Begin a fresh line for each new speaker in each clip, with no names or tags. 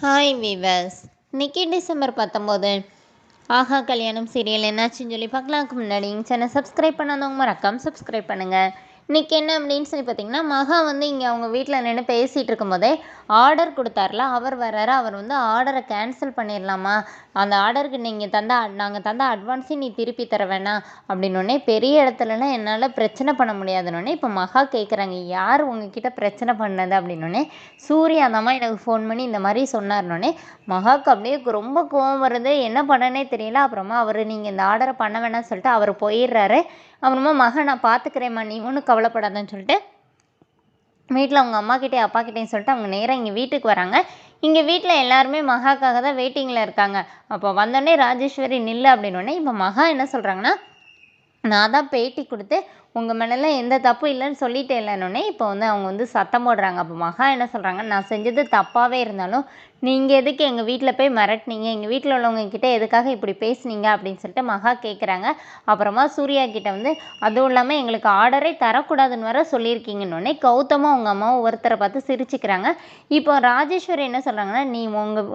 Hi viewers, இன்னைக்கு December 19 ஆஹா கல்யாணம் serial என்னாச்சுன்னு சொல்லி பார்க்கலாம்க்கு முன்னாடி சேனல் சப்ஸ்கிரைப் பண்ணாதவங்க மறக்காம சப்ஸ்கிரைப் பண்ணுங்கள். இன்றைக்கி என்ன அப்படின்னு சொல்லி பார்த்தீங்கன்னா, மகா இங்கே அவங்க வீட்டில் நின்று பேசிகிட்டு இருக்கும்போதே ஆர்டர் கொடுத்தார்ல, அவர் வர்றாரு. அவர் ஆர்டரை கேன்சல் பண்ணிடலாமா, அந்த ஆர்டருக்கு நாங்கள் தந்த அட்வான்ஸையும் நீ திருப்பி தர வேணாம் அப்படின்னோடனே, பெரிய இடத்துலலாம் என்னால் பிரச்சனை பண்ண முடியாதுன்னொடனே இப்போ மகா கேட்குறாங்க, யார் உங்ககிட்ட பிரச்சனை பண்ணது அப்படின்னோடனே, சூர்யா தாம்மா எனக்கு ஃபோன் பண்ணி இந்த மாதிரி சொன்னார்னோடனே மகாவுக்கு அப்படியே ரொம்ப கோவம் வருது. என்ன பண்ணனே தெரியல. அப்புறமா அவர் நீங்கள் இந்த ஆர்டரை பண்ண வேணாம்னு சொல்லிட்டு அவர் போயிடுறாரு. அப்புறமா மகா நான் பார்த்துக்கிறேம்மா, நீ ஒன்றும் கவலைப்படாதன்னு சொல்லிட்டு வீட்டில் அவங்க அம்மாக்கிட்டே அப்பாக்கிட்டேயும் சொல்லிட்டு அவங்க நேராக இங்கே வீட்டுக்கு வராங்க. இங்கே வீட்டில் எல்லாருமே மகாக்காக தான் வெயிட்டிங்கில் இருக்காங்க. அப்போ வந்தோடனே ராஜேஸ்வரி நில்லு அப்படின்னோடனே இப்போ மகா என்ன சொல்கிறாங்கன்னா, நான் தான் பேட்டி கொடுத்து உங்கள் மேலெல்லாம் எந்த தப்பும் இல்லைன்னு சொல்லிட்டே இல்லைன்னொடனே இப்போ அவங்க சத்தம் போடுறாங்க. அப்போ மகா என்ன சொல்கிறாங்க, நான் செஞ்சது தப்பாகவே இருந்தாலும் நீங்கள் எதுக்கு எங்கள் வீட்டில் போய் மிரட்டினீங்க, எங்கள் வீட்டில் உள்ளவங்க கிட்டே எதுக்காக இப்படி பேசுனீங்க அப்படின்னு சொல்லிட்டு மகா கேட்குறாங்க. அப்புறமா சூர்யா கிட்டே அதுவும் இல்லாமல் எங்களுக்கு ஆர்டரே தரக்கூடாதுன்னு வர சொல்லியிருக்கீங்கன்னொடனே கௌதமும் அவங்க அம்மாவும் ஒருத்தரை பார்த்து சிரிச்சுக்கிறாங்க. இப்போ ராஜேஸ்வரி என்ன சொல்கிறாங்கன்னா, நீ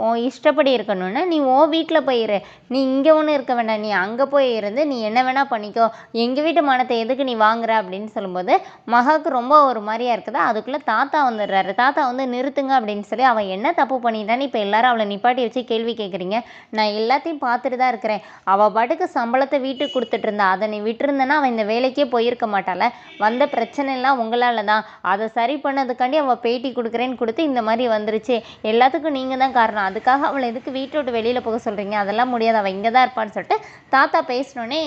உன் இஷ்டப்படி இருக்கணும்னா நீ வீட்டில் போயிரு, நீ இங்கே ஒன்றும் இருக்க வேண்டாம், நீ அங்கே போய் இருந்து நீ என்ன வேணால் பண்ணிக்கோ, எங்கள் வீட்டு மானத்தை எதுக்கு நீ வாங்குற அப்படின்னு சொல்லும்போது மகாவுக்கு ரொம்ப ஒரு மாதிரியா இருக்குதா. அதுக்குள்ளே தாத்தா வந்துடுறாரு. தாத்தா நிறுத்துங்க அப்படின்னு சொல்லி, அவன் என்ன தப்பு பண்ணிட்டான்னு இப்போ எல்லாரும் அவளை நிப்பாட்டி வச்சு கேள்வி கேட்குறீங்க, நான் எல்லாத்தையும் பார்த்துட்டு தான் இருக்கிறேன், அவள் பாட்டுக்கு சம்பளத்தை வீட்டுக்கு கொடுத்துட்டு இருந்தா, அதை நீ விட்டுருந்தேன்னா அவன் இந்த வேலைக்கே போயிருக்க மாட்டாள, வந்த பிரச்சனை எல்லாம் உங்களால் தான், அதை சரி பண்ணதுக்காண்டி அவள் பேட்டி கொடுக்குறேன்னு கொடுத்து இந்த மாதிரி வந்துருச்சு, எல்லாத்துக்கும் நீங்கள் தான் காரணம், அதுக்காக அவளை எதுக்கு வீட்டை விட்டு வெளியில் போக சொல்கிறீங்க, அதெல்லாம் முடியாது, அவள் இங்கே தான் இருப்பான்னு சொல்லிட்டு தாத்தா பேசினோன்னே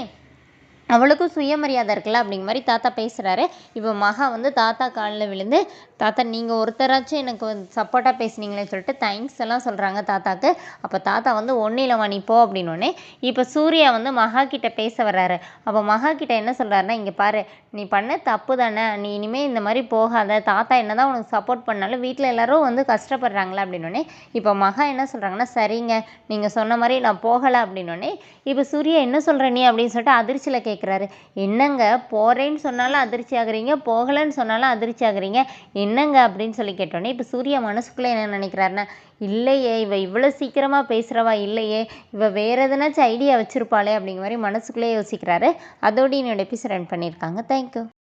அவளுக்கும் சுயமரியாதை இருக்குல்ல அப்படிங்கிற மாதிரி தாத்தா பேசுகிறாரு. இப்போ மகா தாத்தா காலில் விழுந்து, தாத்தா நீங்கள் ஒருத்தராச்சும் எனக்கு சப்போர்ட்டாக பேசுனீங்களேன்னு சொல்லிட்டு தேங்க்ஸ் எல்லாம் சொல்கிறாங்க தாத்தாக்கு. அப்போ தாத்தா ஒன்றும் இல்லைம்மா நீ போ அப்படின்னோடனே இப்போ சூர்யா மகா கிட்டே பேச வர்றாரு. அப்போ மகா கிட்டே என்ன சொல்கிறாருன்னா, இங்கே பாரு, நீ பண்ண தப்பு தானே, நீ இனிமேல் இந்த மாதிரி போகாத, தாத்தா என்ன தான் உனக்கு சப்போர்ட் பண்ணாலும் வீட்டில் எல்லோரும் கஷ்டப்படுறாங்களே அப்படின்னோடனே இப்போ மகா என்ன சொல்கிறாங்கன்னா, சரிங்க நீங்கள் சொன்ன மாதிரி நான் போகலை அப்படின்னோடனே இப்போ சூர்யா என்ன சொல்கிற நீ அப்படின்னு சொல்லிட்டு அதிர்ச்சியில் கேட்குறாரு. என்னங்க போகிறேன்னு சொன்னாலும் அதிர்ச்சி ஆகுறீங்க, போகலைன்னு சொன்னாலும் அதிர்ச்சி ஆகுறீங்க, என்னங்க அப்படின்னு சொல்லி கேட்டோன்னே இப்போ சூர்யா மனசுக்குள்ளே என்ன நினைக்கிறாருன்னா, இல்லையே இவ இவ்வளோ சீக்கிரமாக பேசுகிறவா இல்லையே, இவ வேறு எதனாச்சும் ஐடியா வச்சுருப்பாளே அப்படிங்கிற மாதிரி மனசுக்குள்ளே யோசிக்கிறாரு. அதோடு என்னோட எபிசோட் ரன் பண்ணியிருக்காங்க. தேங்க்யூ.